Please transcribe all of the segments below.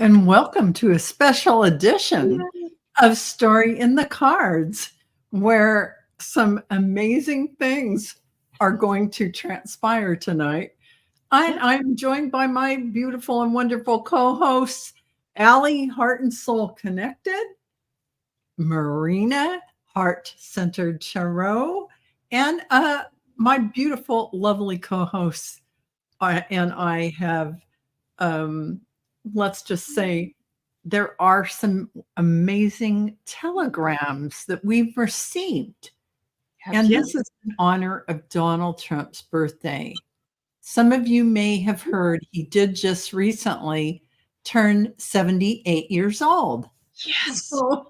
and welcome to a special edition of Story in the Cards, where some amazing things are going to transpire tonight. I'm joined by my beautiful and wonderful co-hosts, Allie, Heart and Soul Connected, Marina, Heart Centered Tarot, and my beautiful, lovely co-hosts. And I have, let's just say, there are some amazing telegrams that we've received. And this is in honor of Donald Trump's birthday. Some of you may have heard he did just recently turn 78 years old. Yes. So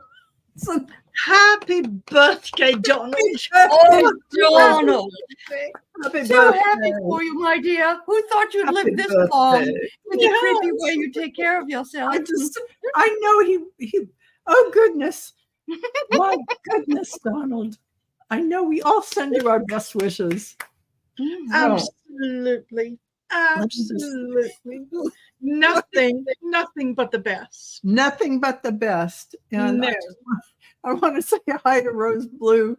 happy birthday, Donald. Oh, Donald. happy So birthday. happy for you, my dear. Who thought you'd live this birthday. long? With the creepy Yes. way you take care of yourself. I know he oh goodness. My goodness, Donald. I know we all send you our best wishes. So, Absolutely. Nothing but the best. nothing but the best. And No. I want to say hi to Rose Blue.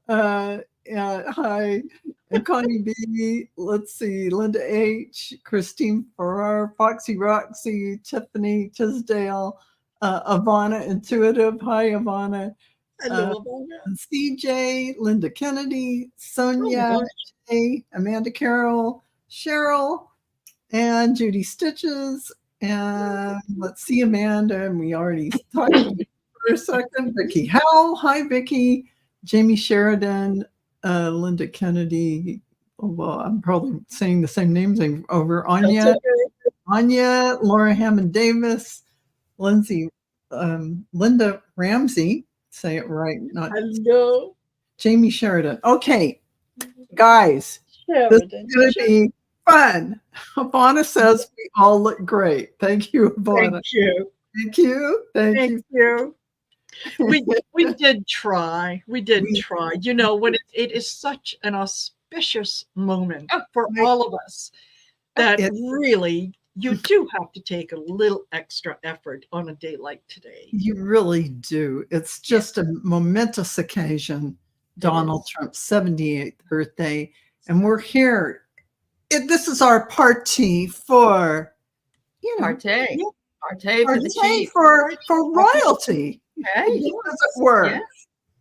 Hi, and Connie B. Let's see, Linda H., Christine Farrar, Foxy Roxy, Tiffany Tisdale, Ivana Intuitive. Hi, Ivana. Hello, Ivana. And CJ, Linda Kennedy, Sonia, Oh, Jay, Amanda Carroll, Cheryl, and Judy Stitches. And let's see, Amanda, and we already talked to you for a second. Vicki Howell. Hi, Vicki. Jamie Sheridan, Linda Kennedy. Oh, well, I'm probably saying the same names over. Anya, Laura Hammond Davis, Lindsay, Linda Ramsey. Say it right, not Hello, Jamie Sheridan. Okay, guys, this Sheridan. is going to be fun. Ivana says we all look great. Thank you, Ivana. Thank you. Thank you. Thank you. We did try. We did try. You know, when it is such an auspicious moment for all of us that really you do have to take a little extra effort on a day like today. You really do. It's just a momentous occasion, Donald Trump's 78th birthday. And we're here. This is our party for, Partay. Yeah. Partay for the party chief. for royalty. Okay. As it were.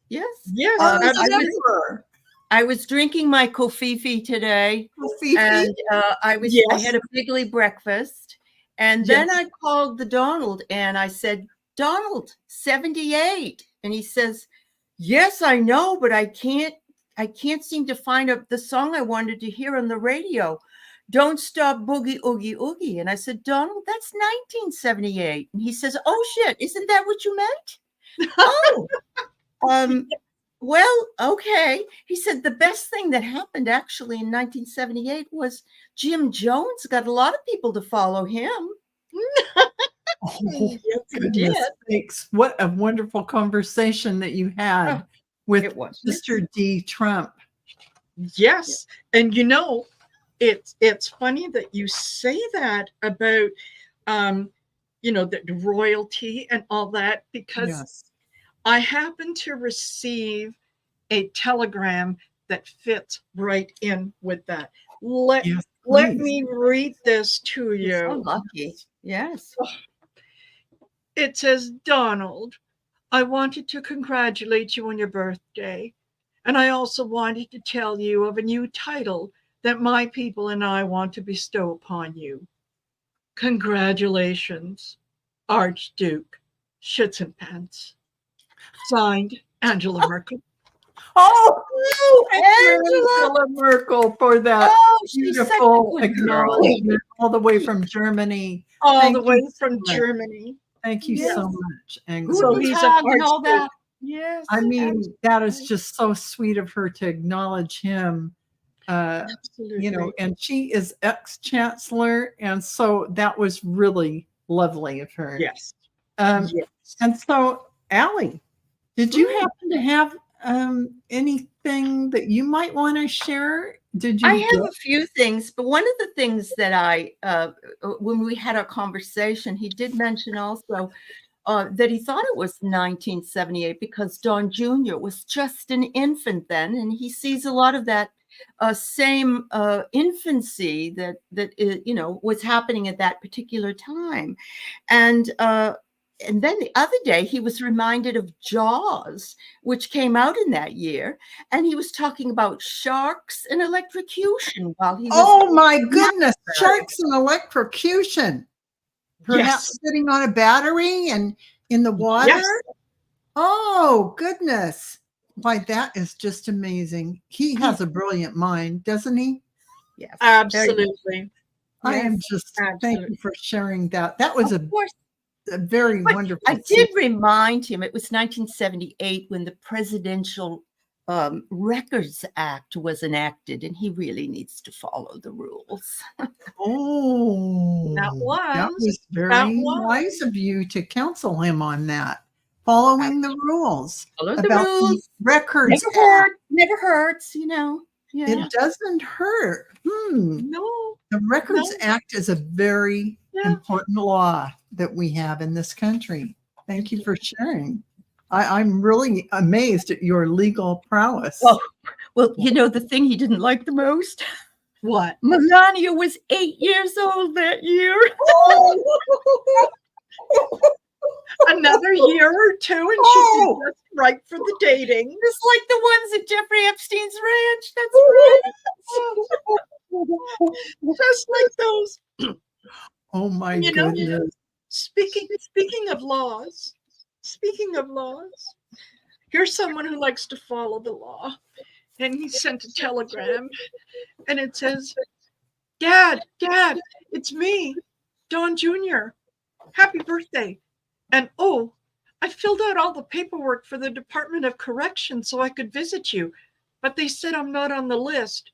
Yes. Yes, As it absolutely. were. I was drinking my kofifi today, Fifi. and I Yes. had a bigly breakfast, and then I called the Donald and I said, Donald, 78, and he says, yes, I know, but I can't seem to find the song I wanted to hear on the radio. Don't Stop Boogie Oogie Oogie. And I said, Donald, that's 1978. And he says, oh shit, isn't that what you meant? Oh, well, okay. He said the best thing that happened actually in 1978 was Jim Jones got a lot of people to follow him. Oh, Yes, it goodness did. sakes. What a wonderful conversation that you had with it was. Mr. D. Trump. Yes. And you know, it's funny that you say that about the royalty and all that, because Yes. I happen to receive a telegram that fits right in with that. Let Yes, please. me read this to You're so you. lucky. Yes. It says, Donald, I wanted to congratulate you on your birthday. And I also wanted to tell you of a new title that my people and I want to bestow upon you. Congratulations, Archduke Schützenpants. Signed, Angela Merkel. Oh, Angela Merkel for that Oh, she's such a beautiful good girl. acknowledgement all the way from Germany. All Thank the way you from so much. Germany. Thank you Yes. so much, Angela. So Good he's hug an and all that. Archduke. Yes. I mean, that is just so sweet of her to acknowledge him. Absolutely. And she is ex-chancellor, and so that was really lovely of her. Yes. And so, Allie, did you happen to have anything anything that you might want to share? Did you? I have a few things, but one of the things that when we had our conversation, he did mention also that he thought it was 1978 because Don Jr. was just an infant then, and he sees a lot of that same infancy that was happening at that particular time, and then the other day he was reminded of Jaws, which came out in that year, and he was talking about sharks and electrocution while he was. Oh my goodness, sharks and electrocution. Perhaps sitting on a battery and in the water. Yes. Oh goodness. Why, that is just amazing. He has a brilliant mind, doesn't he? Yes, absolutely. I am just, thank you for sharing that. That was a very wonderful. I did remind him it was 1978 when the Presidential Records Act was enacted, and he really needs to follow the rules. Oh, that was very wise of you to counsel him on that. Following the rules. Follow the rules. Records never hurts, you know. Yeah. It doesn't hurt. No. The Records Act is a very important law that we have in this country. Thank you for sharing. I'm really amazed at your legal prowess. Oh, well, you know, the thing he didn't like the most? What? Melania was 8 years old that year. Another year or two, and she'd be just right for the dating. Just like the ones at Jeffrey Epstein's ranch. That's right. Just like those. Oh my goodness. Speaking of laws, here's someone who likes to follow the law. And he sent a telegram, and it says, Dad, it's me, Don Jr. Happy birthday. And I filled out all the paperwork for the Department of Corrections so I could visit you, but they said I'm not on the list.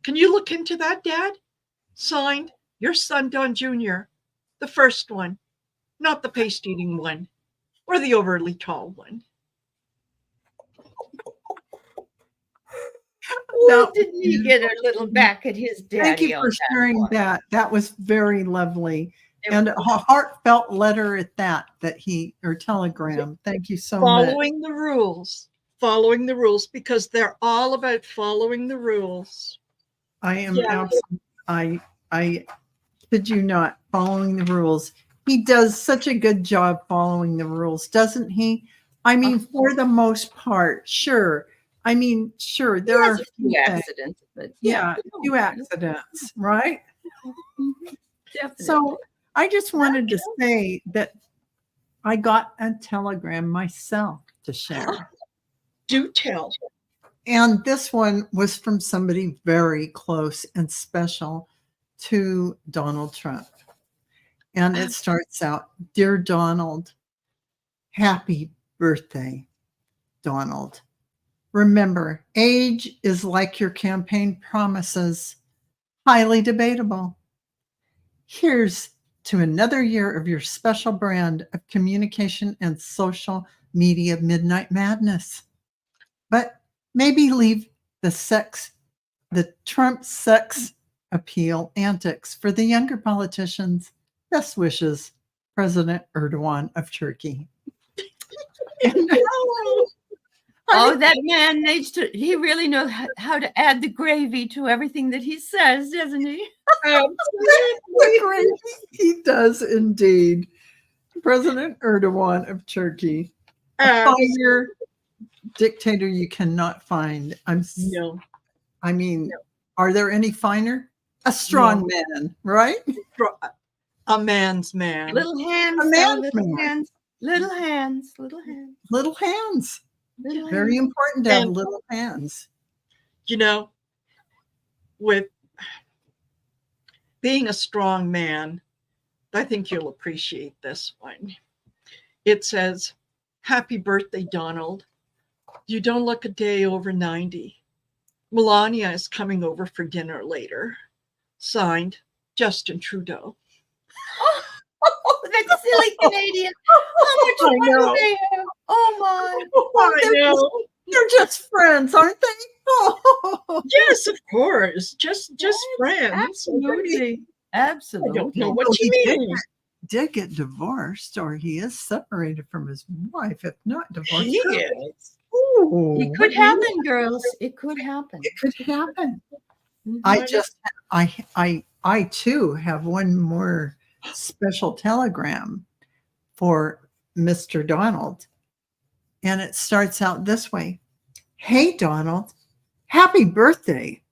Can you look into that, Dad? Signed, your son, Don Jr., the first one, not the paste-eating one or the overly tall one. Well, didn't he get a little back at his daddy? Thank you for sharing that. That was very lovely. And a heartfelt letter at that or telegram. Thank you so much. Following the rules, because they're all about following the rules. I am absolutely, I kid you not, following the rules. He does such a good job following the rules, doesn't he? I mean, for the most part, sure. I mean, sure, there are a few accidents, but a few accidents, right? Definitely. So I just wanted to say that I got a telegram myself to share. Do tell. And this one was from somebody very close and special to Donald Trump. And it starts out, Dear Donald, happy birthday, Donald. Remember, age is like your campaign promises, highly debatable. Here's to another year of your special brand of communication and social media midnight madness. But maybe leave the Trump sex appeal antics for the younger politicians. Best wishes, President Erdogan of Turkey. That man he really knows how to add the gravy to everything that he says, doesn't he? He does indeed. President Erdogan of Turkey. A finer dictator you cannot find. No. I mean, are there any finer? A strong man, right? A man's man. Little hands. A man's little man. hands. Little hands. Little hands. Little hands. Little Very hands. important to have little hands. You know, with being a strong man, I think you'll appreciate this one. It says, Happy birthday, Donald. You don't look a day over 90. Melania is coming over for dinner later. Signed, Justin Trudeau. Oh, that silly Canadian. How much fun do they have? Oh, my. I know. They're just friends, aren't they? Oh, Yes, of course. Just Yes, friends. absolutely. I don't know Absolutely. what well, you he mean. did get divorced, or he is separated from his wife, if not divorced. He is. Ooh, It could happen, girls. It could happen. it could happen. Mhm. I too have one more special telegram for Mr. Donald. And it starts out this way. Hey, Donald, happy birthday.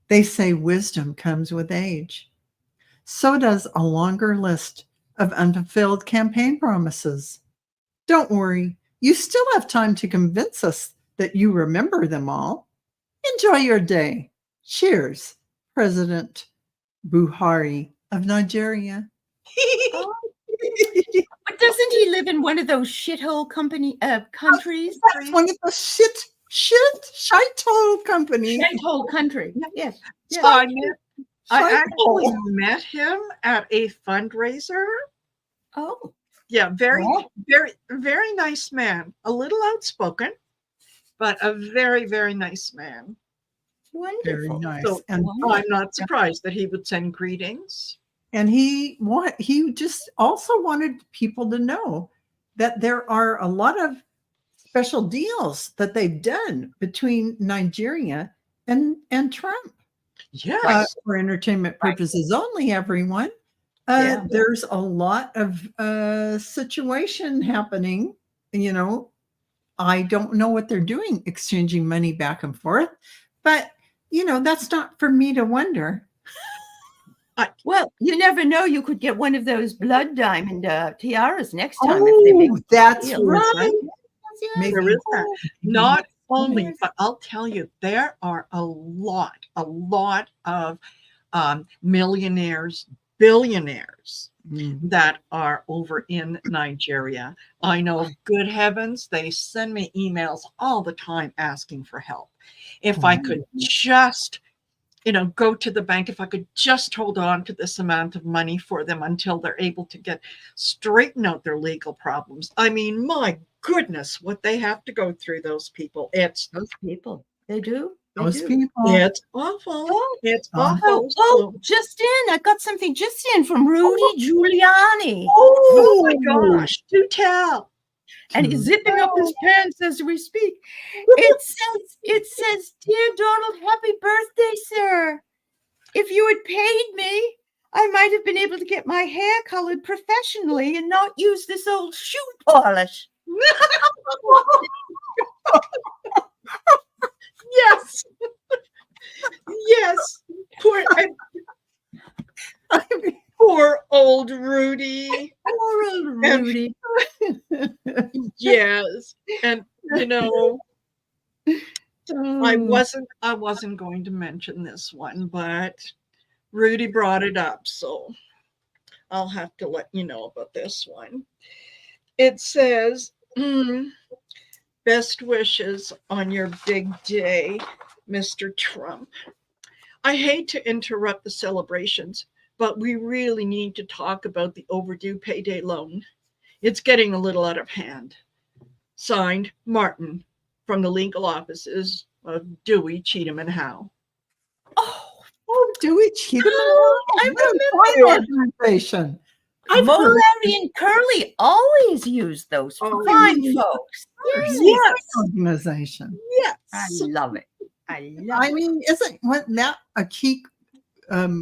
They say wisdom comes with age. So does a longer list of unfulfilled campaign promises. Don't worry, you still have time to convince us that you remember them all. Enjoy your day. Cheers, President Buhari of Nigeria. Oh, but doesn't he live in one of those shithole countries? That's one of the shithole company. Shithole country. Yes. Yes. I actually met him at a fundraiser. Oh, Yeah, very, Oh. very, very nice man. A little outspoken, but a very, very nice man. Very wonderful. nice. So And I'm not surprised that he would send greetings. he just also wanted people to know that there are a lot of special deals that they've done between Nigeria and Trump. Yes. For entertainment purposes only, everyone. Yeah. There's a lot of situation happening. You know, I don't know what they're doing, exchanging money back and forth, but that's not for me to wonder. Well, you never know. You could get one of those blood diamond tiaras next time if they make That's deal. right. Yes, Maybe There is that. Not only, Yes. but I'll tell you, there are a lot of millionaires, billionaires that are over in Nigeria. I know, good heavens, they send me emails all the time asking for help. If I could just, go to the bank, if I could just hold on to this amount of money for them until they're able to straighten out their legal problems. I mean, my goodness, what they have to go through, those people. Those people. They do. They Those do. people. It's awful. Oh. It's Oh. awful. Oh, just in. I got something just in from Rudy Giuliani. Oh my gosh, do tell. And he's zipping up his pants as we speak. It says, "Dear Donald, happy birthday, sir. If you had paid me, I might have been able to get my hair colored professionally and not use this old shoe polish." Yes. Yes. Poor old Rudy. Poor old Rudy. Yes. And I wasn't going to mention this one, but Rudy brought it up, so I'll have to let you know about this one. It says, best wishes on your big day, Mr. Trump. I hate to interrupt the celebrations, but we really need to talk about the overdue payday loan. It's getting a little out of hand. Signed, Martin, from the legal offices of Dewey, Cheatham and Howe. Oh, Dewey Cheatham. I remember organization. Larry and Curly always use those fine folks. Yes. Organization. Yes. I love it. I mean, isn't that a key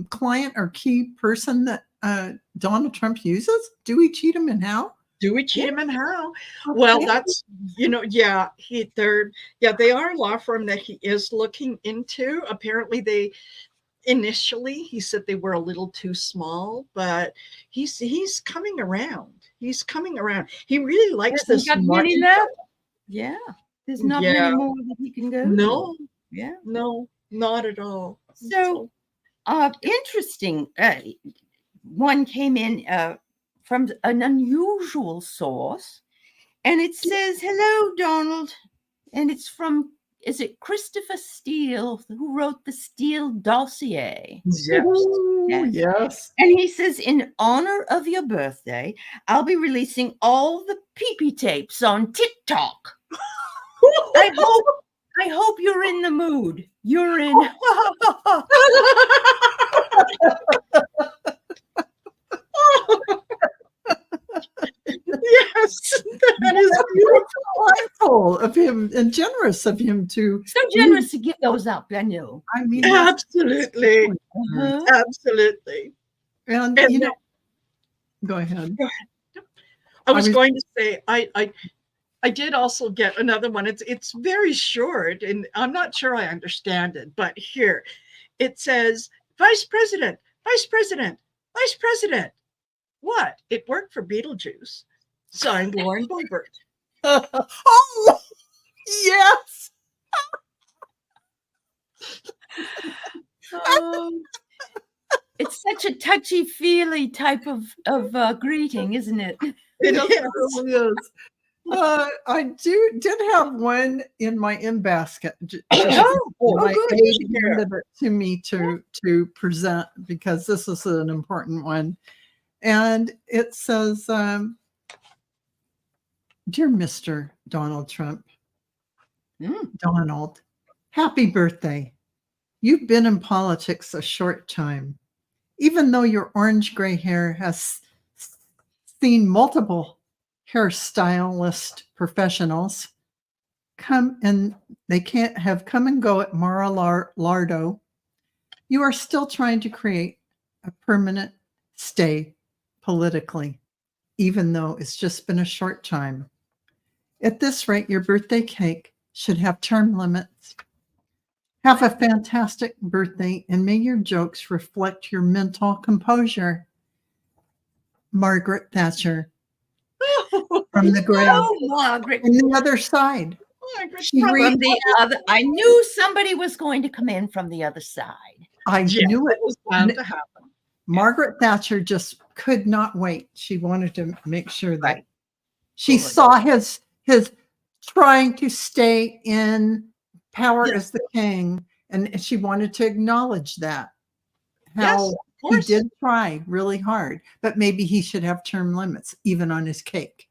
client or key person that Donald Trump uses? Dewey Cheatham and Howe? Dewey, Cheatham and Howe. Well, that's, they are a law firm that he is looking into. Apparently initially he said they were a little too small, but he's coming around. He's coming around. He really likes this. Many left. Yeah. There's not many more that he can go. No. To. Yeah. No, not at all. So interesting. One came in from an unusual source, and it says, "Hello, Donald," and it's from, is it Christopher Steele, who wrote the Steele dossier? Yes. Yes. And he says, "In honor of your birthday, I'll be releasing all the pee-pee tapes on TikTok." I hope you're in the mood. You're in. Yes, that is beautiful. Delightful of him and generous of him to. So generous to give those up. I know. I mean, Absolutely. Uh-huh. Absolutely. and And you know, go ahead. I was was- going to say, I did also get another one. It's very short, and I'm not sure I understand it, but here it says, Vice President, Vice President, Vice President. What? It worked for Beetlejuice. Signed, Lauren Boebert. Oh, yes. It's such a touchy-feely type of greeting, isn't it? It Yes, is. it really is. I did have one in my in basket. My good. aide handed it to me to present because this is an important one, and it says, "Dear Mr. Donald Trump, Donald, happy birthday. You've been in politics a short time. Even though your orange-gray hair has seen multiple hairstylist professionals come and they can't have come and go at Mar-a-Lardo, you are still trying to create a permanent stay politically, even though it's just been a short time. At this rate, your birthday cake should have term limits. Have a fantastic birthday, and may your jokes reflect your mental composure. Margaret Thatcher from the grave. Oh, Margaret. On the other side. Margaret, She probably. read- From the other, I knew somebody was going to come in from the other side. I Yes, knew it. was bound to happen. Margaret Thatcher just could not wait. She wanted to make sure that Right. she Good. saw his trying to stay in power Yes. as the king, and she wanted to acknowledge that. Yes, How of he course. did try really hard, but maybe he should have term limits, even on his cake.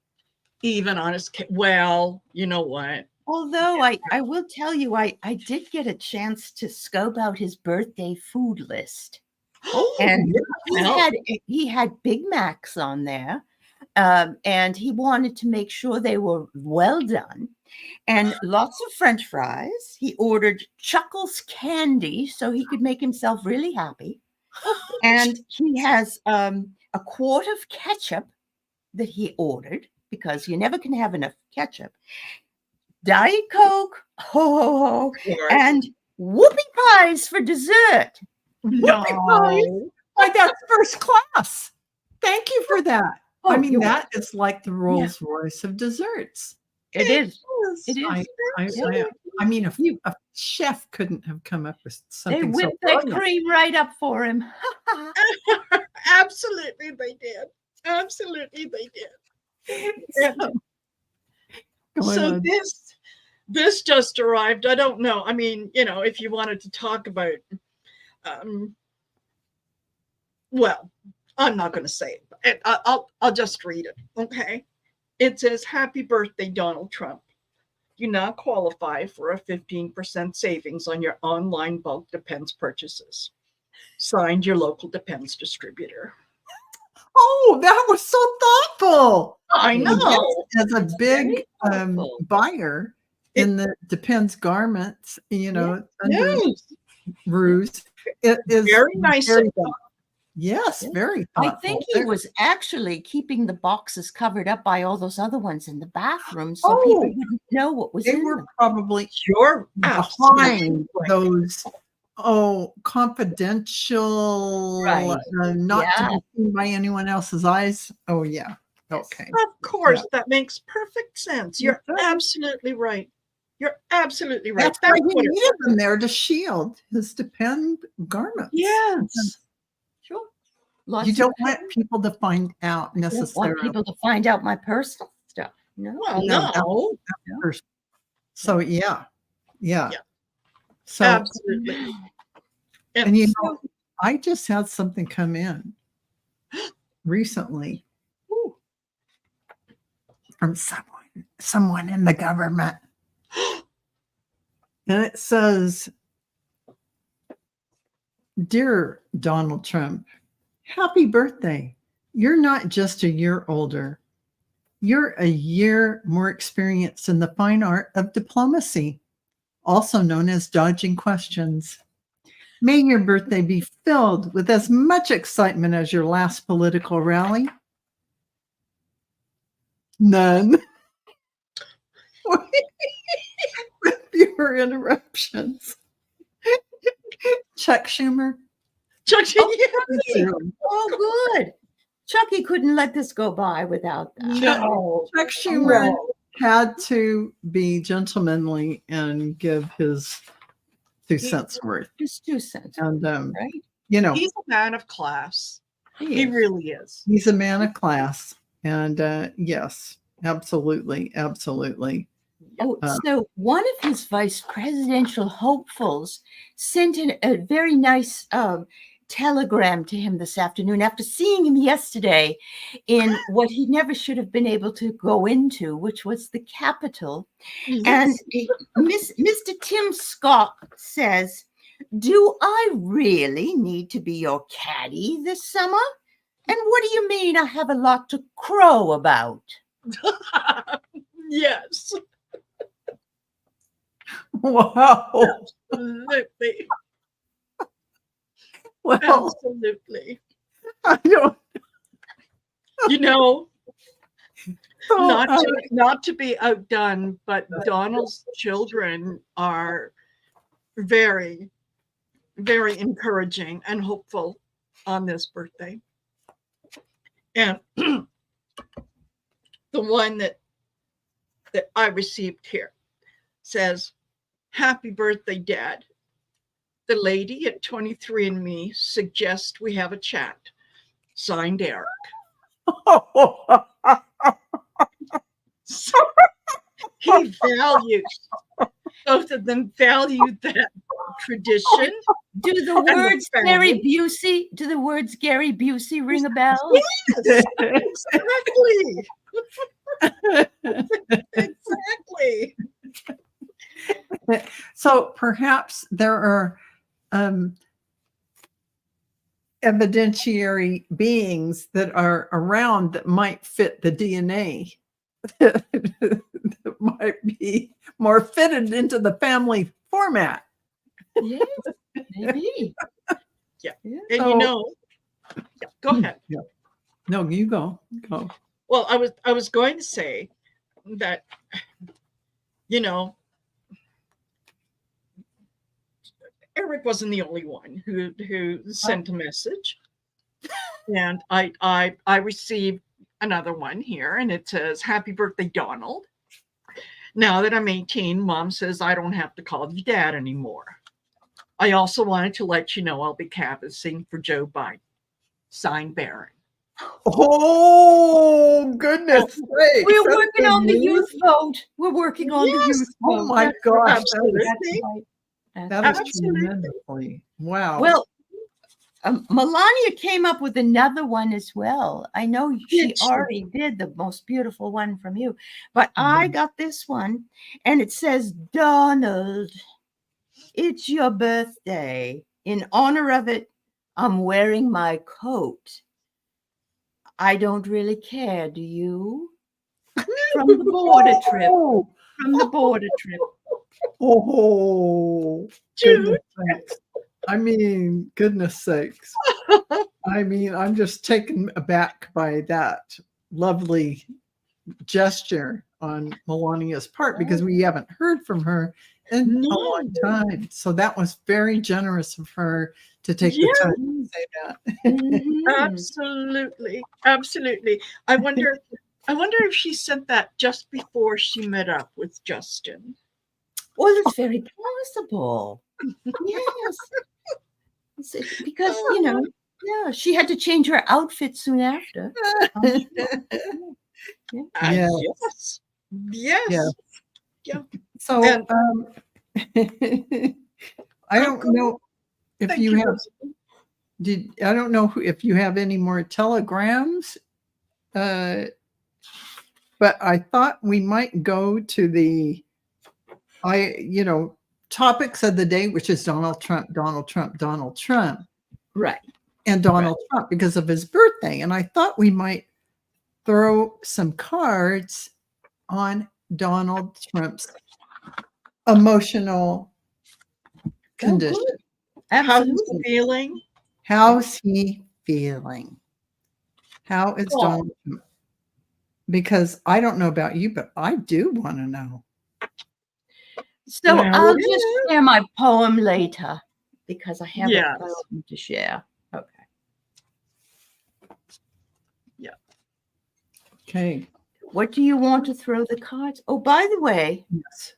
Even on his well, you know what? Although I will tell you, I did get a chance to scope out his birthday food list. And he had Big Macs on there, and he wanted to make sure they were well done, and lots of French fries. He ordered Chuckles candy so he could make himself really happy, and he has a quart of ketchup that he ordered because you never can have enough ketchup. Diet Coke, and whoopie pies for dessert. No. Why, that's first class. Thank you for that. Oh, I mean, you're that is like the Rolls Royce of desserts. It is. It is. I mean, a chef couldn't have come up with They something so whipped that brilliant. cream right up for him. Absolutely, they did. Absolutely, they did. Go So ahead. this just arrived. I don't know. I mean, you know, if you wanted to talk about, well, I'm not going to say it. I'll just read it. Okay. It says, "Happy birthday, Donald Trump. You now qualify for a 15% savings on your online bulk Depends purchases. Signed, your local Depends distributor." Oh, that was so thoughtful. I know. As a big very thoughtful. buyer in the Depends garments, you know, under Yes. ruse, it is Very nice of them. Yes, very I thoughtful. think he was actually keeping the boxes covered up by all those other ones in the bathroom so people wouldn't know what was They in were them. probably You're behind those confidential, Right. not to Yeah. be seen by anyone else's eyes. Oh yeah. Okay. Of course, Yeah. that makes perfect sense. It You're does. absolutely right. You're absolutely right. That's why he what it needed them there to shield his Depend garments. Yes. Sure. You Lots don't of want people to find out I don't want necessarily. people to find out my personal stuff. No. Well, No, no. First. So yeah. So Absolutely. and you know, I just had something come in recently from someone in the government. And it says, "Dear Donald Trump, happy birthday. You're not just a year older. You're a year more experienced in the fine art of diplomacy, also known as dodging questions. May your birthday be filled with as much excitement as your last political rally." None. With fewer interruptions. Chuck Schumer. Chuck, Oh, good. Chucky couldn't let this go by without that. no. Chuck Schumer No. had to be gentlemanly and give his 2 cents worth. Just 2 cents, And, right? you know, He's a man of class. He is. really is. he's a man of class. And yes, absolutely, absolutely. Oh, so one of his vice presidential hopefuls sent a very nice telegram to him this afternoon after seeing him yesterday in what he never should have been able to go into, which was the Capitol. And Mr. Tim Scott says, "Do I really need to be your caddy this summer? And what do you mean I have a lot to crow about?" Yes. Wow. Absolutely. Well, Absolutely. I don't You know, know. not to be outdone, but Donald's children are very, very encouraging and hopeful on this birthday. And the one that I received here says, "Happy birthday, Dad. The lady at 23andMe suggests we have a chat. Signed, Eric." He values, both of them value that tradition. Do the words Gary Busey? Do the words Gary Busey ring a bell? Yes, exactly. Exactly. So perhaps there are evidentiary beings that are around that might fit the DNA that might be more fitted into the family format. Yes, maybe. Yeah. Yeah. And So- go ahead. Yeah. No, you go. Go. Well, I was going to say that, you know, Eric wasn't the only one who sent a message. And I received another one here, and it says, "Happy birthday, Donald. Now that I'm 18, Mom says I don't have to call you Dad anymore. I also wanted to let you know I'll be canvassing for Joe Biden. Signed, Barron." Oh, goodness sakes. We're That's working good on the news. youth vote. We're working on the youth vote. Oh my That's gosh. right. Absolutely. That's right. That is Absolutely. tremendously. Wow. Well, Melania came up with another one as well. I know she Did she? already did the most beautiful one from you, but I got this one, and it says, "Donald, it's your birthday. In honor of it, I'm wearing my coat. I don't really care, do you?" From the border trip. Oh, From the border trip. oh, goodness sakes. I mean, goodness sakes. I mean, I'm just taken aback by that lovely gesture on Melania's part because we haven't heard from her in a long time. So that was very generous of her to take the time to say that. Mhm. Absolutely. Absolutely. I wonder if she sent that just before she met up with Justin. Well, it's very possible. Yes. Because, you know, yeah, she had to change her outfit soon after. Yes. Yes. Yes. Yes. Yeah. So And- I don't know if Thank you have Rosie. I don't know if you have any more telegrams, but I thought we might go to the topics of the day, which is Donald Trump, Donald Trump, Donald Trump, Right. and Donald Trump because of his birthday. And I thought we might throw some cards on Donald Trump's emotional condition. How's he Absolutely. feeling? How's he feeling? How is Oh. Donald Trump? Because I don't know about you, but I do want to know. So Well, I'll it just is. share my poem later because I have Yes. a poem to share. Okay. Okay. What do you want to throw the cards? Oh, by the way, Yes.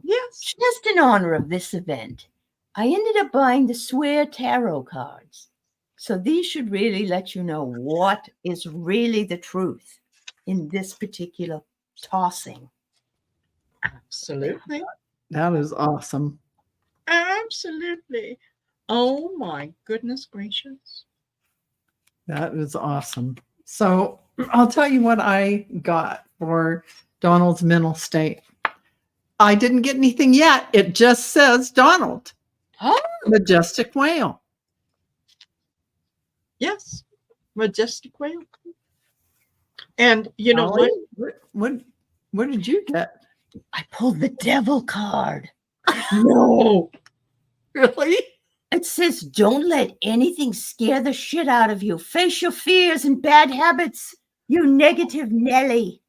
Yes. just in honor of this event, I ended up buying the Swear Tarot cards. So these should really let you know what is really the truth in this particular tossing. Absolutely. That is awesome. Absolutely. Oh my goodness gracious. That is awesome. So I'll tell you what I got for Donald's mental state. I didn't get anything yet. It just says Donald, majestic whale. Yes. Majestic whale. And you know Holly, what? what did you get? I pulled the devil card. No. Really? It says, don't let anything scare the shit out of you. Face your fears and bad habits, you negative Nelly.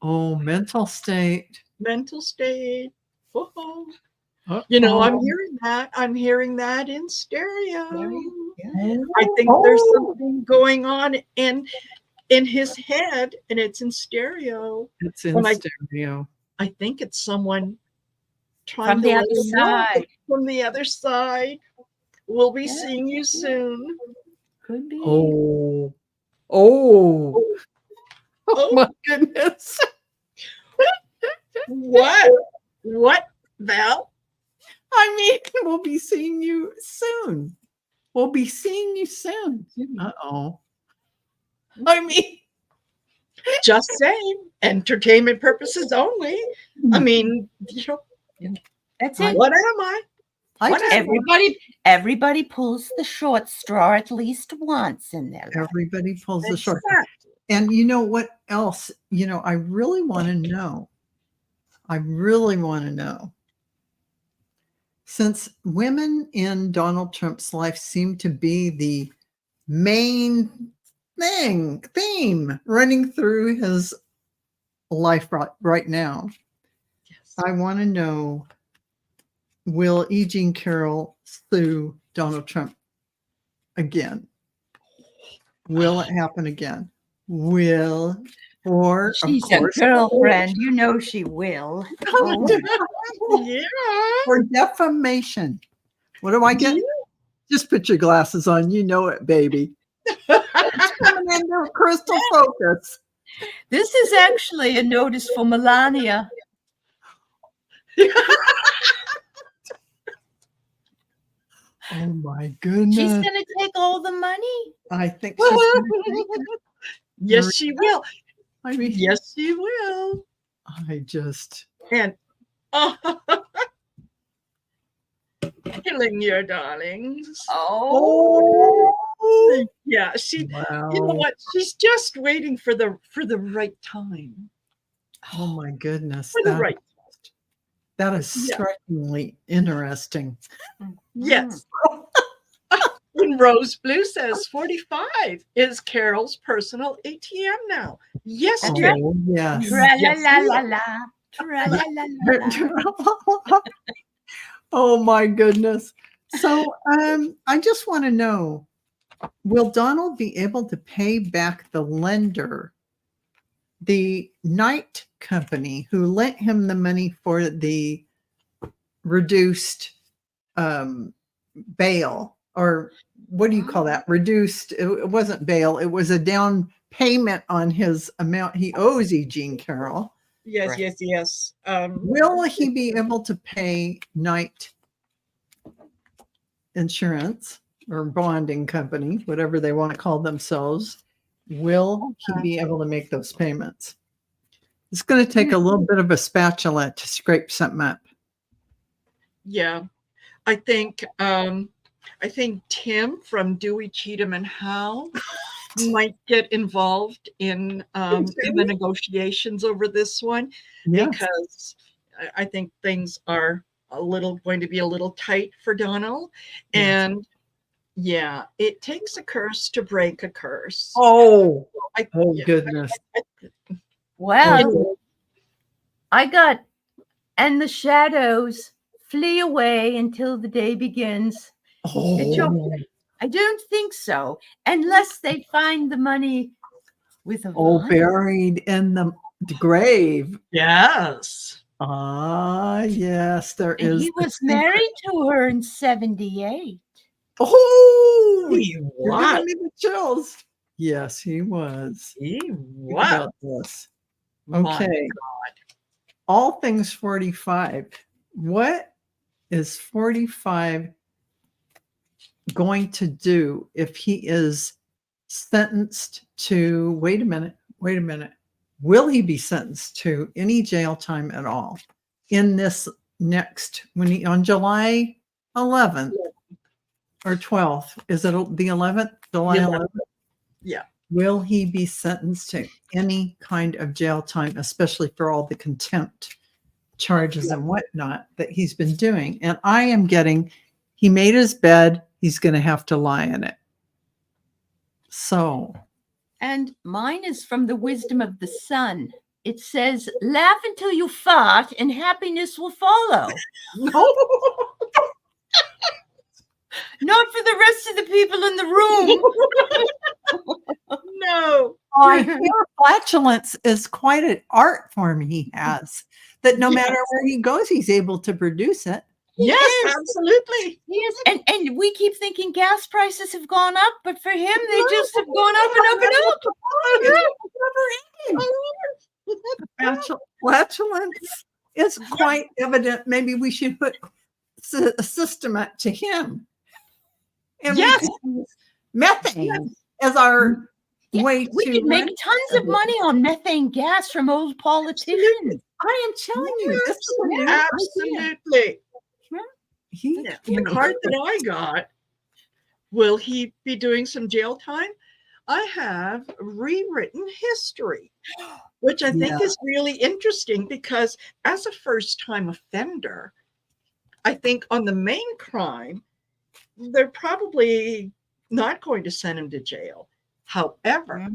Oh, mental state. Mental state. Oh. You know, I'm hearing that. I'm hearing that in stereo. I think there's something going on in his head, and it's in stereo. It's in stereo. I think it's someone trying From to the let other him know side. from the other side. We'll be seeing you soon. Could be. Oh, Oh. my goodness. What, Val? I mean, we'll be seeing you soon. We'll be seeing you soon. Uh-oh. I mean, Just saying, entertainment purposes only. I mean, That's it. what am I? Everybody pulls the short straw at least once in their life. Everybody pulls the short. Exactly. And you know what else? You know, I really want to know. Since women in Donald Trump's life seem to be the main theme running through his life right now, Yes. I want to know, will E. Jean Carroll sue Donald Trump again? Will it happen again? She's a girlfriend. You know she will. Yeah. For defamation. What do I get? Just put your glasses on. You know it, baby. It's coming into crystal focus. This is actually a notice for Melania. Oh my goodness. She's going to take all the money. I think she's going to take it. Yes, she will. I mean, Yes, she will. I just. And killing your darlings. Oh. Yeah, she. Wow. You know what? She's just waiting for the right time. Oh my goodness. For the right. That is strikingly interesting. Yes. And Rose Blue says 45 is Carol's personal ATM now. Yes, Oh, Jack. yes. Tra-la-la-la-la. Tra-la-la-la-la. Oh my goodness. So I just want to know, will Donald be able to pay back the lender, the Knight company who lent him the money for the reduced bail, or what do you call that? Reduced, it wasn't bail, it was a down payment on his amount he owes E. Jean Carroll. Yes, Right. yes. Will he be able to pay Knight Insurance or bonding company, whatever they want to call themselves? Will he be able to make those payments? It's going to take a little bit of a spatula to scrape something up. Yeah. I think Tim from Dewey, Cheatham and Howe might get involved in the negotiations over this one, because I think things are going to be a little tight for Donald. And yeah, it takes a curse to break a curse. Oh, goodness. Well, I got, and the shadows flee away until the day begins. Oh. I don't think so, unless they find the money with Ivana. Buried in the grave. Yes. Yes, there And is. he was married to her in 78. Oh, He you're giving me the chills. Yes, he was. He Think was. about this. Okay. All things 45. What is 45 going to do if he is sentenced to, wait a minute. Will he be sentenced to any jail time at all in this next, on July 11th or 12th? Is it the 11th? July 11th? Yeah. Will he be sentenced to any kind of jail time, especially for all the contempt charges and whatnot that he's been doing? And I am getting, he made his bed, he's going to have to lie in it. So. And mine is from the wisdom of the sun. It says, laugh until you fart and happiness will follow. Not for the rest of the people in the room. No. I hear flatulence is quite an art form he has, that no matter where he goes, he's able to produce it. Yes, absolutely. Yes, and we keep thinking gas prices have gone up, but for him, they just have gone up and up and up. Flatulence is quite evident. Maybe we should put a system to him. And we could use methane as our way we could make tons of money on methane gas from old politicians. I am telling you, this is a new absolutely. The card that I got, will he be doing some jail time? I have rewritten history, which I think is really interesting, because as a first-time offender, I think on the main crime, they're probably not going to send him to jail. However,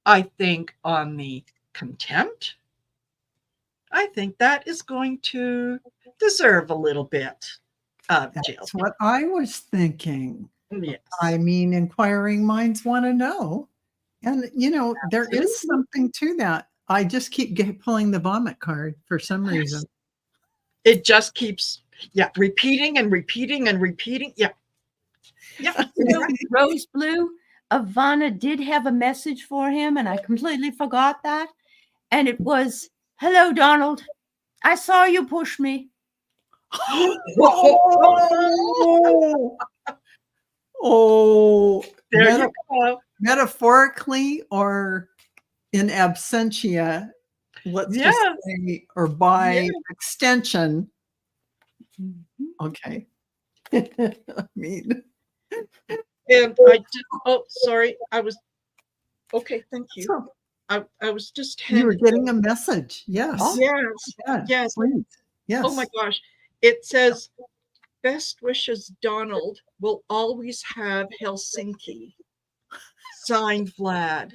I think on the contempt, I think that is going to deserve a little bit of jail. That's what I was thinking. Yes. I mean, inquiring minds want to know. And, there is something to that. I just keep pulling the vomit card for some reason. It just keeps, repeating and repeating and repeating. Yeah. Rose Blue, Ivana did have a message for him, and I completely forgot that. And it was, hello, Donald. I saw you push me. There you go. Metaphorically or in absentia, let's just say, or by extension. Okay. I mean. And sorry, okay, thank you. I was just you were getting a message. Yes. Yes. Please. Yes. Oh my gosh. It says, best wishes, Donald will always have Helsinki. Signed, Vlad.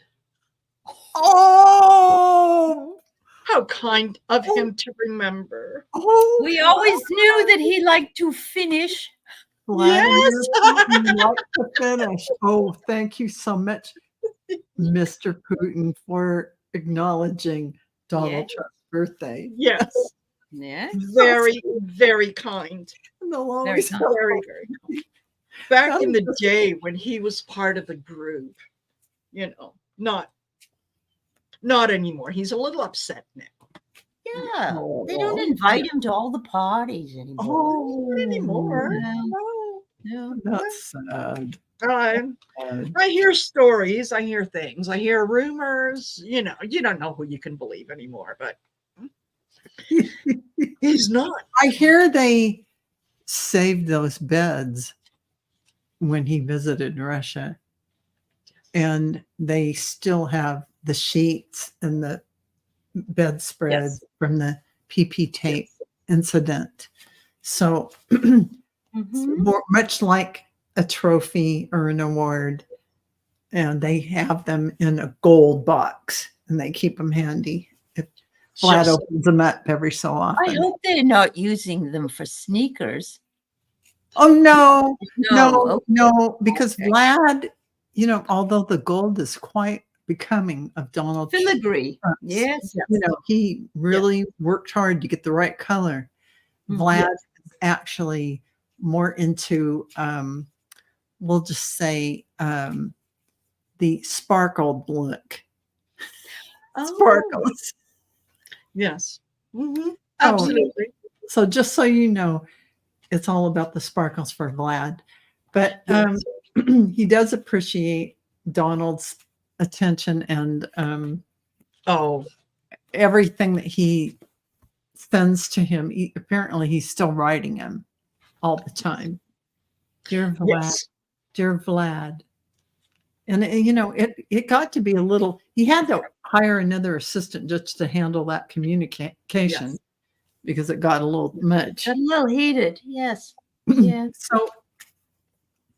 Oh, how kind of him to remember. We always knew that he liked to finish. Yes. Like to finish. Oh, thank you so much, Mr. Putin, for acknowledging Donald Trump's birthday. Yes. Yeah. Very, very kind. Very, very kind. Back in the day when he was part of the group, not anymore. He's a little upset now. Yeah, they don't invite him to all the parties anymore. Not anymore. No. That's sad. I hear stories, I hear things, I hear rumors. You don't know who you can believe anymore, but he's not. I hear they saved those beds when he visited Russia, and they still have the sheets and the bedspread from the PP tape incident. So much like a trophy or an award, and they have them in a gold box and they keep them handy. Vlad opens them up every so often. I hope they're not using them for sneakers. Oh, no, because Vlad, although the gold is quite becoming of Donald filigree. Trump, Yes. He really worked hard to get the right color. Vlad is actually more into, we'll just say, the sparkled look. Sparkles. Yes. Mm-hmm. Absolutely. So just so you know, it's all about the sparkles for Vlad. But he does appreciate Donald's attention and everything that he sends to him. Apparently, he's still writing him all the time. Dear Vlad, dear Vlad. And, it got to be a little, he had to hire another assistant just to handle that communication because it got a little much. A little heated, yes.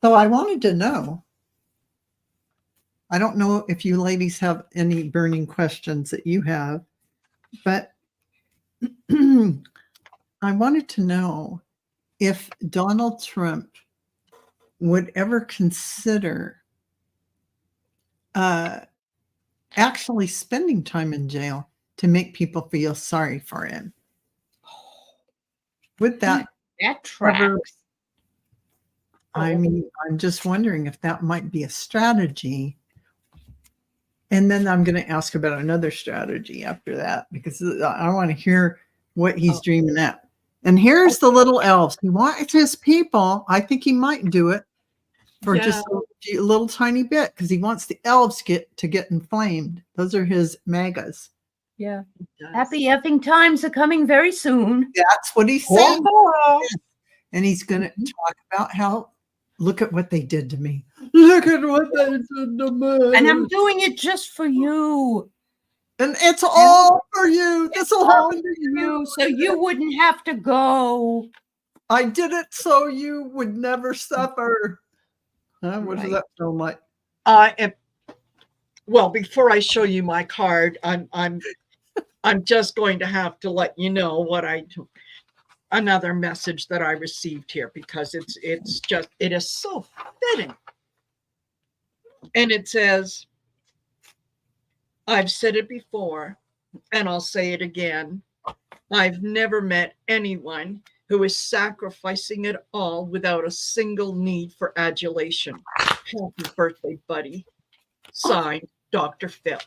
So I wanted to know, I don't know if you ladies have any burning questions that you have, but I wanted to know if Donald Trump would ever consider actually spending time in jail to make people feel sorry for him. Would that tracks? I mean, I'm just wondering if that might be a strategy. And then I'm going to ask about another strategy after that, because I want to hear what he's dreaming up. And here's the little elves. He wants his people. I think he might do it for just a little tiny bit, because he wants the elves to get inflamed. Those are his MAGAs. Yeah. Happy effing times are coming very soon. That's what he's saying. And he's going to talk about how, look at what they did to me. Look at what they did to me. And I'm doing it just for you. And it's all for you. This will happen to you. So you wouldn't have to go. I did it so you would never suffer. What does that sound like? Well, before I show you my card, I'm just going to have to let you know another message that I received here, because it is so fitting. And it says, I've said it before and I'll say it again. I've never met anyone who is sacrificing it all without a single need for adulation. Happy birthday, buddy. Signed, Dr. Phil.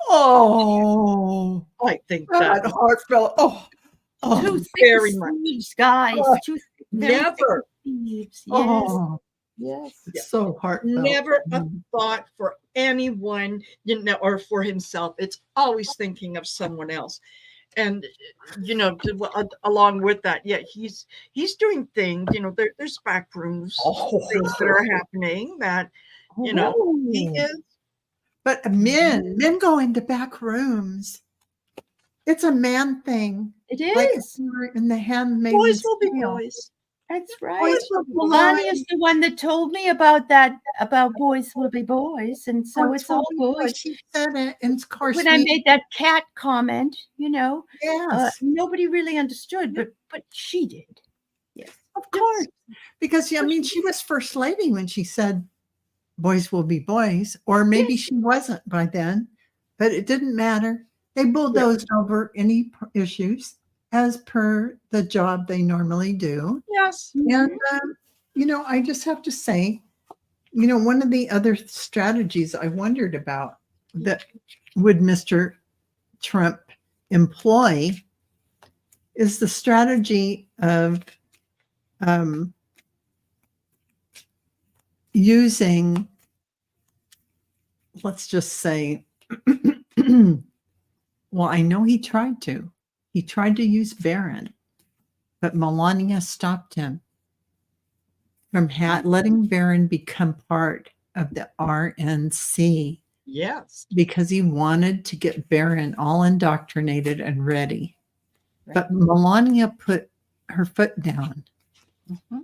Oh, I think that heartfelt. Too very thick much, thieves, guys. Never. Thieves. Yes. Oh, Yes. it's so heartfelt. Never a thought for anyone, or for himself. It's always thinking of someone else. And along with that, he's doing things. There's back rooms, things that are happening that he is. But men go into back rooms. It's a man thing. It is. Like in the Handmaid's Boys will be Tale. boys. That's right. Boys will be Melania's the one that told me about that, about boys will be boys. And so it's all good. She said it. And of course, when I made that cat comment, yes. Nobody really understood, but she did. Yes. Of course. Because, she was first lady when she said boys will be boys. Or maybe she wasn't by then. But it didn't matter. They bulldozed over any issues as per the job they normally do. Yes. And, I just have to say, one of the other strategies I wondered about that would Mr. Trump employ is the strategy of using, let's just say, well, I know he tried to. He tried to use Barron, but Melania stopped him from letting Barron become part of the RNC. Yes. Because he wanted to get Barron all indoctrinated and ready. Right. But Melania put her foot down. Mm-hmm.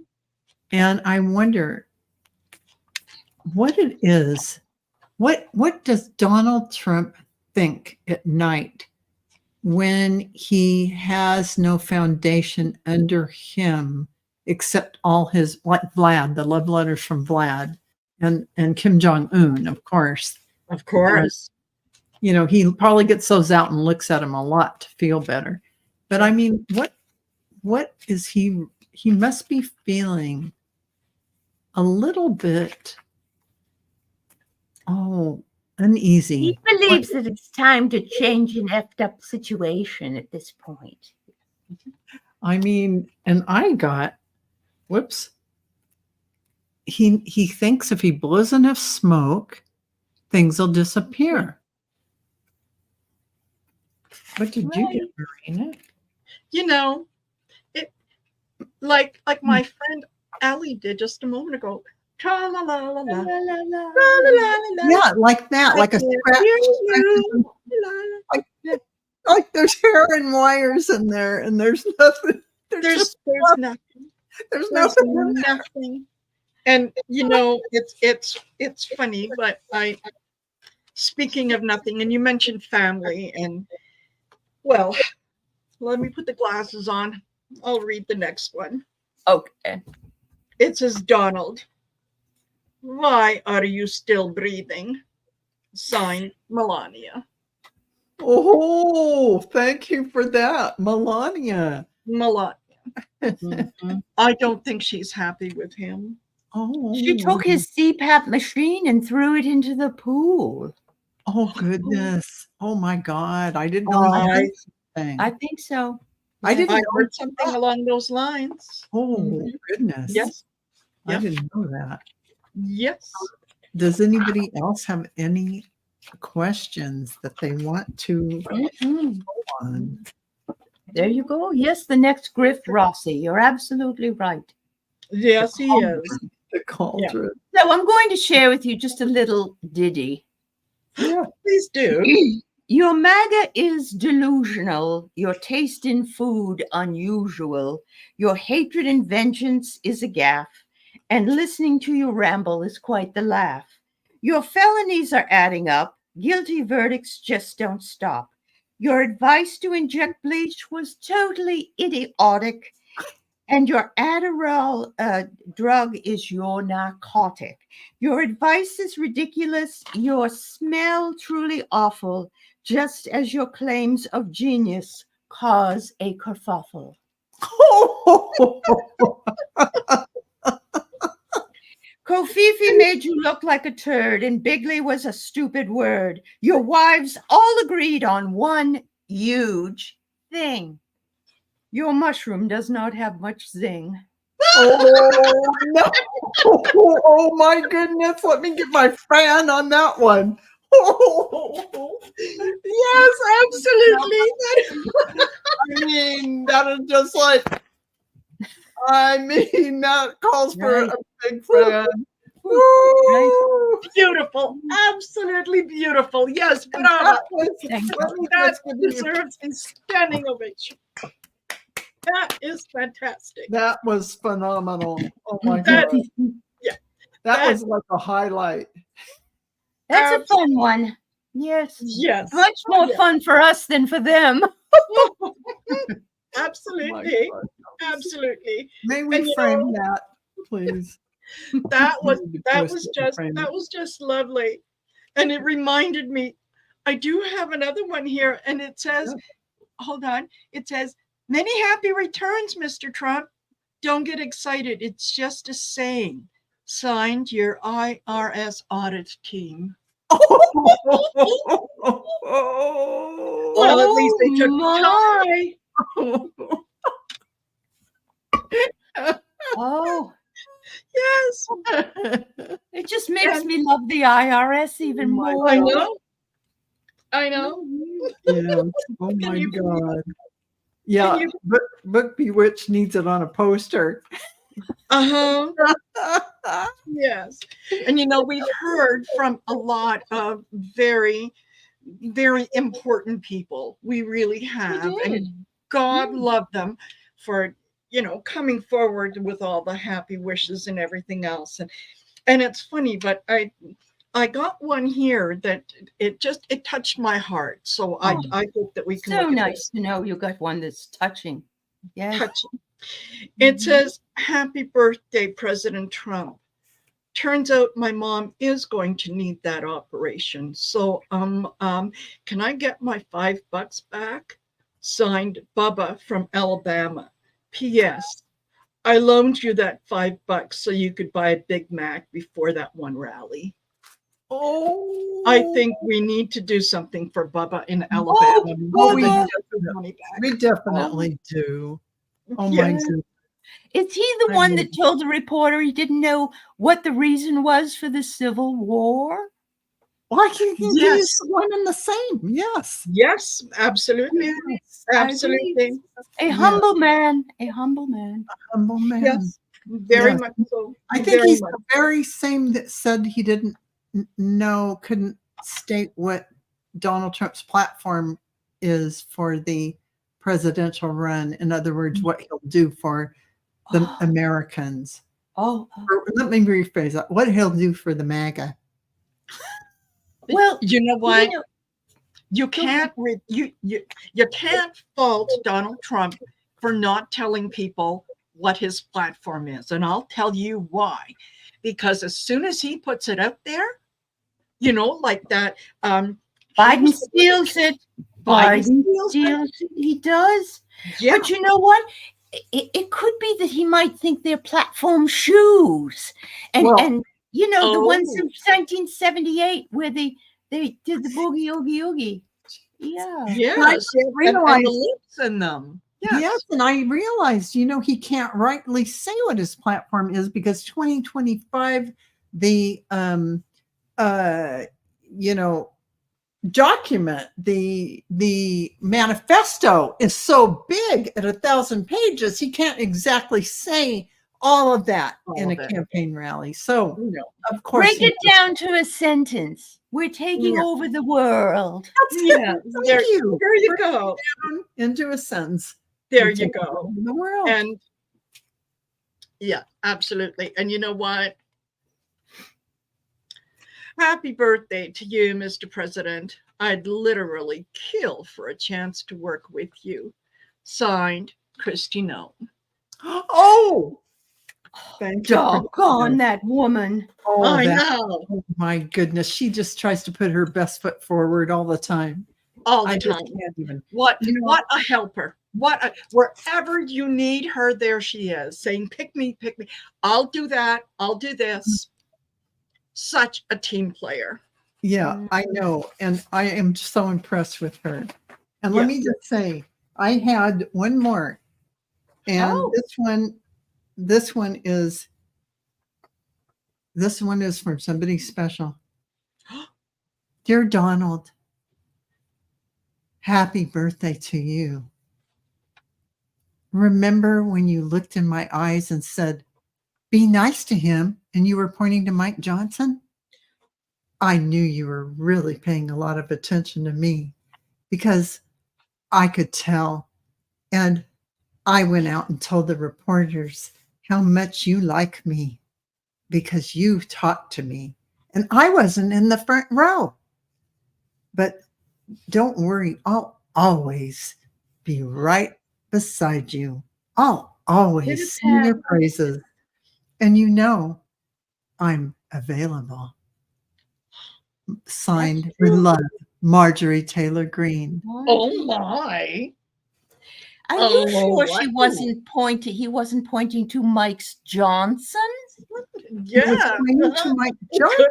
And I wonder what it is. What does Donald Trump think at night when he has no foundation under him except all his, like Vlad, the love letters from Vlad and Kim Jong-un, of course. Of course. You know, he probably gets those out and looks at them a lot to feel better. But I mean, what is he must be feeling a little bit, uneasy. He believes that it's time to change an effed up situation at this point. I mean, and I got, whoops. He thinks if he blows enough smoke, things will disappear. What did you get, Marina? You know, it like my friend Allie did just a moment ago. Tra la la la la. Yeah, like that, like a scratch. Like there's hair and wires in there, and there's nothing. There's nothing. There's There's nothing. nothing. And you know, it's funny, but speaking of nothing, and you mentioned family, and well, let me put the glasses on. I'll read the next one. Okay. It says, Donald, why are you still breathing? Signed, Melania. Oh, thank you for that, Melania. Melania. Mm-hmm. I don't think she's happy with him. Oh, She took his CPAP machine and threw it into the pool. Oh goodness! Oh my God! I didn't know that thing. I think so. I didn't. I know heard something along those lines. Oh goodness! Yes. I Yep. didn't know that. Yes. Does anybody else have any questions that they want to Mhm. go on? There you go. Yes, the next Griff Rossi. You're absolutely right. Yes, he is. The cauldron. So I'm going to share with you just a little ditty. Yeah. Please do. Your MAGA is delusional, your taste in food unusual, your hatred and vengeance is a gaffe, and listening to you ramble is quite the laugh. Your felonies are adding up, guilty verdicts just don't stop. Your advice to inject bleach was totally idiotic, and your Adderall drug is your narcotic. Your advice is ridiculous, your smell truly awful, just as your claims of genius cause a kerfuffle. Kofifi made you look like a turd, and bigly was a stupid word. Your wives all agreed on one huge thing. Your mushroom does not have much zing. Oh no! Oh my goodness! Let me get my fan on that one. Yes, absolutely. I mean, that is just like. I mean, that calls for Right. a big fan. Right. Beautiful. Absolutely beautiful. Yes, bravo. That deserves a standing ovation. That is fantastic. That was phenomenal. Oh my That- God. yeah. That was like a highlight. That's a fun one. Yes. Yes. Much more Yeah. fun for us than for them. Oh Absolutely. my God. Absolutely. May we And you frame that, please? That was Need to that post was it and just frame that it. was just lovely. And it reminded me, I do have another one here, and it says, hold on, it says, many happy returns, Mr. Trump. Don't get excited. It's just a saying. Signed, your IRS audit team. Well, at least they took my. time. Oh, Yes. It just makes me love the IRS even more. I know. I know. Yeah. Oh Can my you believe God. Yeah. you- Book Bewitched needs it on a poster. Uh-huh. Yes. And we've heard from a lot of very, very important people. We really have. And God love them for, coming forward with all the happy wishes and everything else. And it's funny, but I got one here that it touched my heart. So I hope that we can So look at nice this. to know you got one that's touching. Yes. Touching. It says, "Happy birthday, President Trump. Turns out my mom is going to need that operation. So can I get my $5 back? Signed, Bubba from Alabama. P.S. I loaned you that $5 so you could buy a Big Mac before that one rally." Oh, I think we need to do something for Bubba in Alabama. we definitely do. Oh Yeah. my God. Is he the one that told the reporter he didn't know what the reason was for the Civil War? Well, I think Yes. he's one and the same. Yes. Yes, absolutely. Yes. Absolutely. A humble man. A humble man. Humble man. Yes, very Yes. much so. I think Very he's much. the very same that said he didn't couldn't state what Donald Trump's platform is for the presidential run. In other words, what he'll do for the Americans. Oh, Or let me rephrase that. What he'll do for the MAGA. well, You know what? you know, You can't you can't fault Donald Trump for not telling people what his platform is, and I'll tell you why. Because as soon as he puts it out there, like that, Biden steals it. Biden Biden steals it. He does. Yeah. But you know what? It could be that he might think they're platform shoes, and the ones from 1978 where they did the boogie oogie oogie. Yeah. Yes, and the lips in them. Yes, and I realized, he can't rightly say what his platform is because 2025, the document, the manifesto is so big at 1,000 pages, he can't exactly say all of that in a campaign rally. So, of course, break it down to a sentence. We're taking over the world. Yeah, there you go. Into a sentence. There you go. The world. And yeah, absolutely. And you know what? Happy birthday to you, Mr. President. I'd literally kill for a chance to work with you. Signed, Christy Nome. Oh, thank you. Doggone that woman. Oh, I know. Oh my goodness. She just tries to put her best foot forward all the time. All the I time. just can't even. What a helper. Wherever you need her, there she is, saying, pick me. I'll do that. I'll do this. Such a team player. Yeah, I know. And I am so impressed with her. And let me just say, I had one more. And this one is from somebody special. Dear Donald, happy birthday to you. Remember when you looked in my eyes and said, be nice to him, and you were pointing to Mike Johnson? I knew you were really paying a lot of attention to me because I could tell. And I went out and told the reporters how much you like me because you talked to me. And I wasn't in the front row. But don't worry, I'll always be right beside you. I'll always sing your praises. And I'm available. Signed with love, Marjorie Taylor Greene. Oh my. Are you sure he wasn't pointing to Mike Johnson? Yeah. He was pointing to Mike Johnson.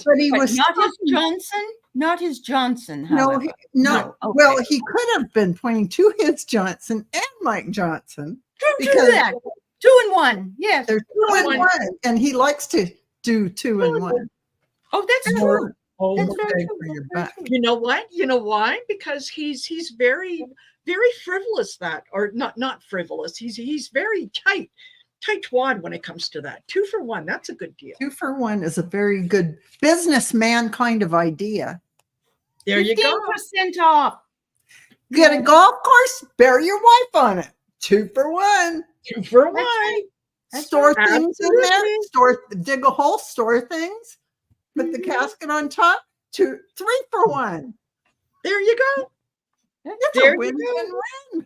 But he was not his Johnson? Not his Johnson, however. No. Okay. Well, he could have been pointing to his Johnson and Mike Johnson. Do that. 2 and 1. Yes. There's 2 and 1. And he likes to do 2 in 1. Oh, that's More- true. Oh, That's more very bang true. for your Very buck. true. you know what? You know why? Because he's very frivolous, or not frivolous. He's very tightwad when it comes to that. 2 for 1. That's a good deal. 2 for 1 is a very good businessman kind of idea. There you go. 15% off. Get a golf course, bury your wife on it. 2 for 1. 2 for 1. That's right. That's Store right. things in there. Absolutely. Dig a hole, store things. Put the casket on top. 3 for 1. There you go. It's There a you win-win-win.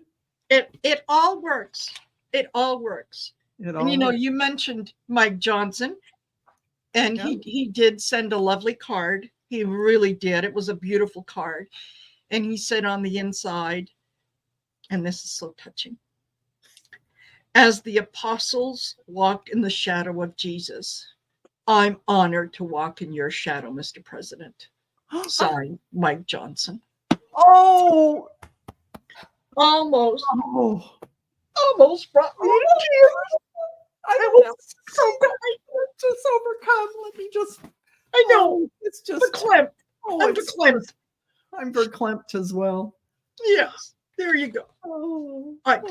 It all works. It all works. And you mentioned Mike Johnson, and he did send a lovely card. He really did. It was a beautiful card. And he said on the inside, and this is so touching, as the apostles walked in the shadow of Jesus, I'm honored to walk in your shadow, Mr. President. Signed, Mike Johnson. Oh, Almost oh. brought me to tears. I was was so good. Just overcome. Let me just. I know. It's just. Verklempt. Oh, I'm it's verklempt. I'm verklempt as well. Yes. There you go. I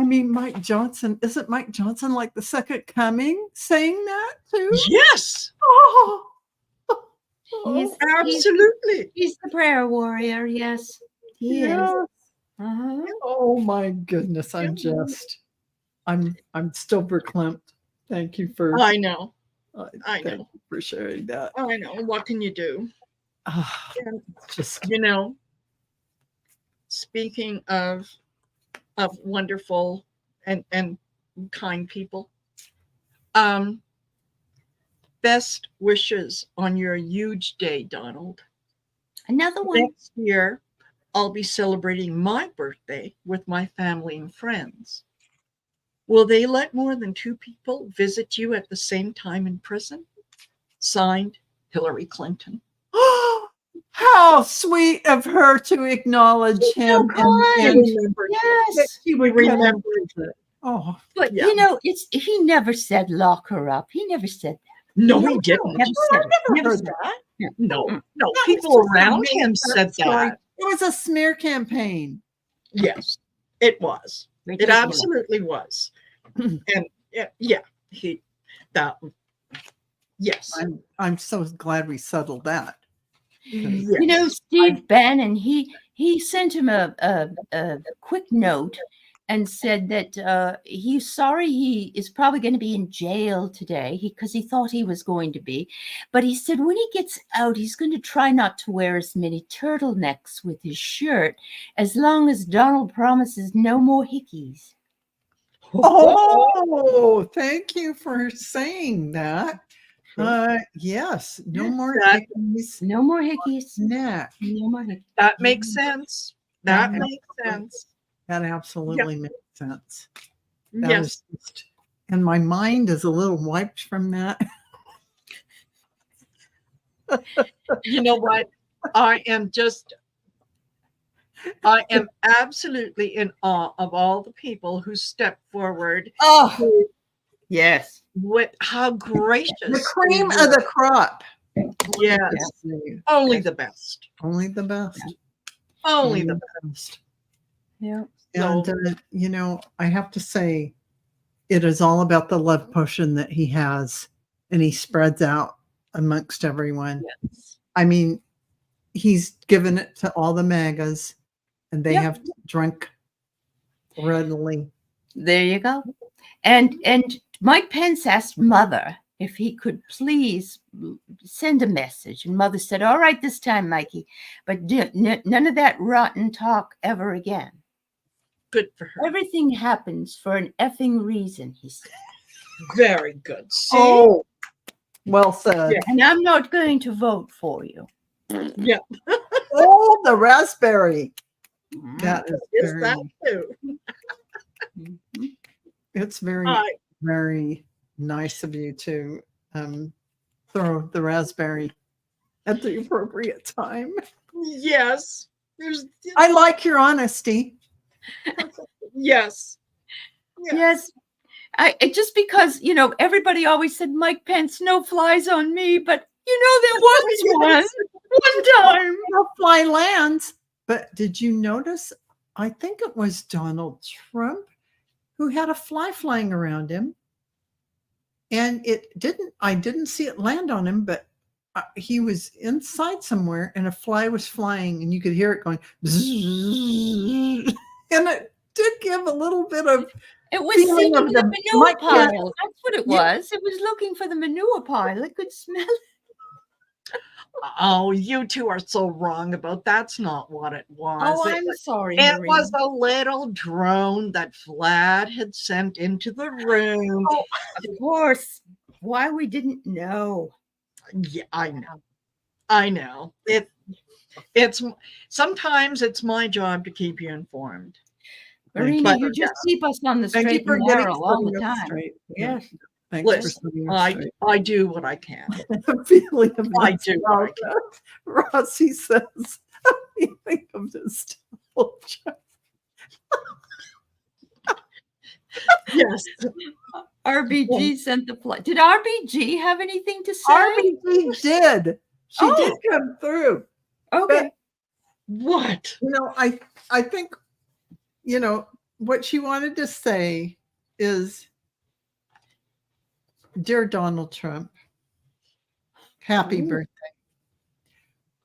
mean, Mike Johnson. Isn't Mike Johnson like the second coming saying that too? Yes. Oh. He's Absolutely. He's the prayer warrior. Yes, he is. Yes. Uh-huh. Oh my goodness. I'm still verklempt. Thank you for I know. thank you for sharing that. I know. What can you do? It's just Speaking of wonderful and kind people, best wishes on your huge day, Donald. Another one. Next year, I'll be celebrating my birthday with my family and friends. Will they let more than 2 people visit you at the same time in prison? Signed, Hillary Clinton. how sweet of her to acknowledge him and Yes. she would Remember it. Oh, But Yeah. he never said lock her up. He never said that. No, he didn't. Never said it. Never heard said that. it. No, Mm-mm. no. That People was just a around made him up said story. that. It was a smear campaign. Yes, it was. It Ridiculous. absolutely was. And yes. I'm so glad we settled that. Yes. Steve Bannon, he sent him a quick note and said that he's sorry he is probably going to be in jail today because he thought he was going to be. But he said when he gets out, he's going to try not to wear as many turtlenecks with his shirt as long as Donald promises no more hickeys. Oh, thank you for saying that. Yes, no more hickeys. No more hickeys. Neck. No more hickeys. That makes sense. That makes sense. That absolutely makes sense. That Yes. is just, and my mind is a little wiped from that. You know what? I am absolutely in awe of all the people who stepped forward Oh, yes. with how gracious. The cream of the crop. Yes. Only the best. Only the best. Only the best. Yeah. And I have to say, it is all about the love potion that he has, and he spreads out amongst everyone. Yes. I mean, he's given it to all the MAGAs, and they have drunk readily. There you go. And Mike Pence asked Mother if he could please send a message. And Mother said, all right, this time, Mikey, but none of that rotten talk ever again. Good for her. Everything happens for an effing reason, he said. Very good. See? Oh, well said. Yeah. And I'm not going to vote for you. Yeah. Oh, the raspberry. That is Is very, that too? it's very, very nice of you to throw the raspberry at the appropriate time. Yes. I like your honesty. Yes. Yes. just because, everybody always said, Mike Pence, no flies on me, but there was one time. No fly lands. But did you notice? I think it was Donald Trump who had a fly flying around him. And I didn't see it land on him, but he was inside somewhere and a fly was flying and you could hear it going, bzzz, and it did give a little bit of. It was seeking the manure pile. That's what it was. It was looking for the manure pile. It could smell it. Oh, you two are so wrong about that's not what it was. Oh, I'm sorry. It was a little drone that Vlad had sent into the room. Oh, of course. Why we didn't know. Yeah, I know. It's sometimes it's my job to keep you informed. Marina, you just keep us on the straight and narrow all the time. Straight. Yes. Thanks Listen, for I do what I can. The feeling of I do what I can. Rossi says, "What do you think of this double check?" Yes. RBG sent the flight. Did RBG have anything to say? RBG did. She did come through. Okay. But, what? I think, what she wanted to say is, dear Donald Trump, happy birthday.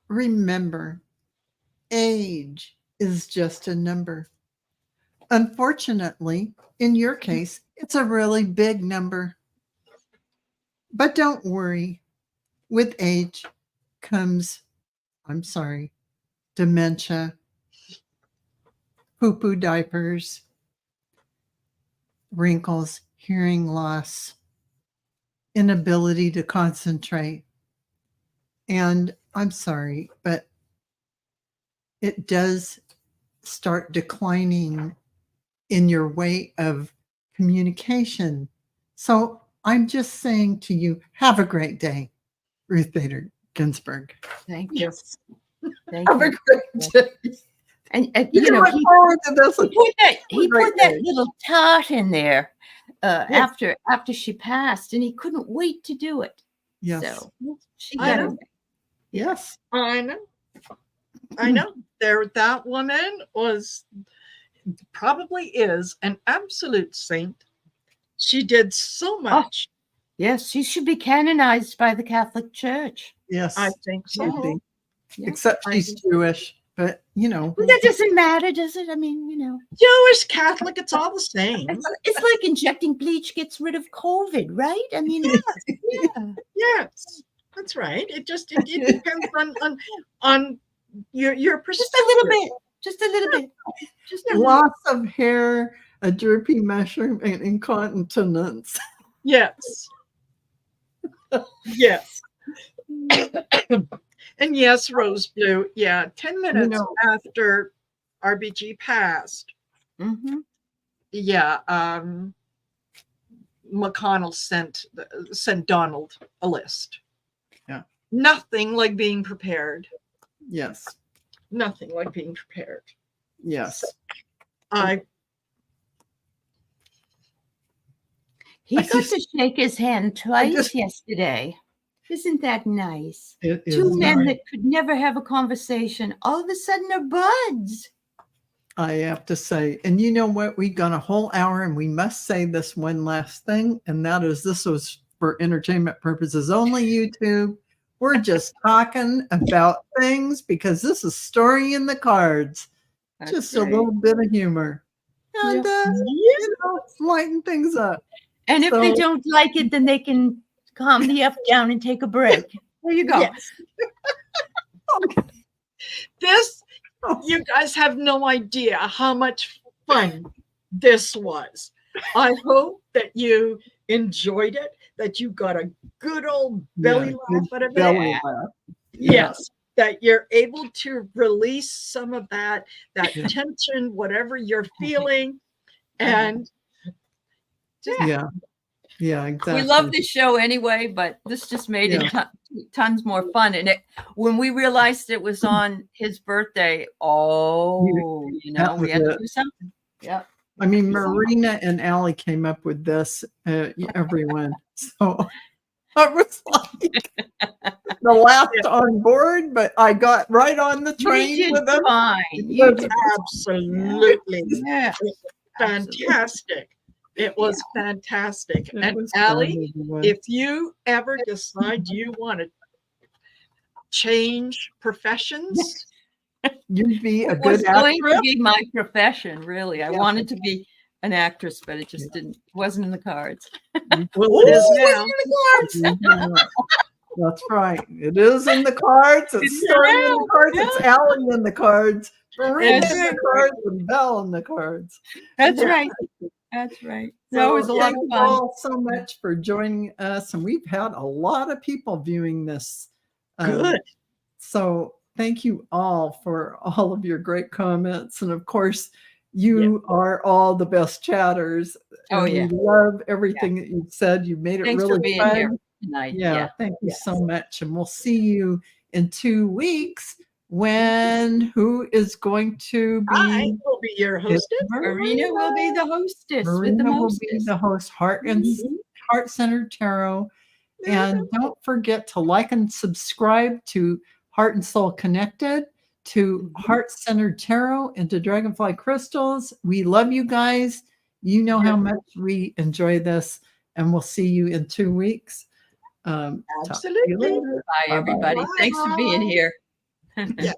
Remember, age is just a number. Unfortunately, in your case, it's a really big number. But don't worry. With age comes, dementia, poo-poo diapers, wrinkles, hearing loss, inability to concentrate. And I'm sorry, but it does start declining in your way of communication. So I'm just saying to you, have a great day, Ruth Bader Ginsburg. Thank you. Yes. Thank Have you. a great day. And You look forward to this. he put that little tart in there Yes. after she passed, and he couldn't wait to do it. Yes. So she I got know. it. Yes. I know. That woman probably is an absolute saint. She did so much. Yes, she should be canonized by the Catholic Church. Yes. I think so. Should be. Yeah. Except she's Jewish, but Well, that doesn't matter, does it? I mean, Jewish, Catholic, it's all the same. It's like injecting bleach gets rid of COVID, right? I mean, yeah. Yes, that's right. It depends on your perspective. Just a little bit. Just a little bit. Just a little. loss of hair, a droopy mushroom, and incontinence. Yes. Yes. And yes, Rose Blue. Yeah, 10 minutes after RBG passed. Mm-hmm. Yeah, McConnell sent Donald a list. Yeah. Nothing like being prepared. Yes. Nothing like being prepared. Yes. He got to shake his hand twice yesterday. Isn't that nice? It is Two men nice. that could never have a conversation all of a sudden are buds. I have to say, and you know what? We got a whole hour, and we must say this one last thing, and that is this was for entertainment purposes only, YouTube. We're just talking about things because this is story in the cards. That's just right. a little bit of humor. And, lighten things up. And if they don't like it, then they can calm the F down and take a break. There you go. Yes. You guys have no idea how much fun this was. I hope that you enjoyed it, that you got a good old belly laugh out of it. Yes, that you're able to release some of that tension, whatever you're feeling, and yeah, exactly. We love this show anyway, but this just made it tons more fun. And when we realized it was on his birthday, we had to do something. Yeah. I mean, Marina and Allie came up with this, everyone. So I was like the last on board, but I got right on the You train did with them. fine. You did Absolutely. Yeah. Fantastic. It was fantastic. It And was Allie, fun. if you ever decide you want to change professions, You'd be a It was good going to actress. be my profession, really. I Yeah. wanted to be an actress, but it just wasn't in the cards. well, it is now. That's right. It is in the cards. It's starting in the cards. It's Allie in the cards. Marina in That's the right. cards and Belle in the cards. That's right. That's right. That was a lot Thank of you fun. all so much for joining us. And we've had a lot of people viewing this. Good. So thank you all for all of your great comments. And of course, you are all the best chatters. Oh, and yeah. We love everything that you've said. You made it Thanks really for being fun. here tonight. Yeah, thank you Yes. so much. And we'll see you in 2 weeks when who is going to be I will be your hostess. Marina will be the hostess with the Marina will be mostest. the host, Heart Centered Tarot. And don't forget to like and subscribe to Heart and Soul Connected, to Heart Centered Tarot, and to Dragonfly Crystals. We love you guys. You know how much we enjoy this, and we'll see you in 2 weeks. Talk to you Absolutely. later. Bye, everybody. Bye. Thanks for being here. Yes.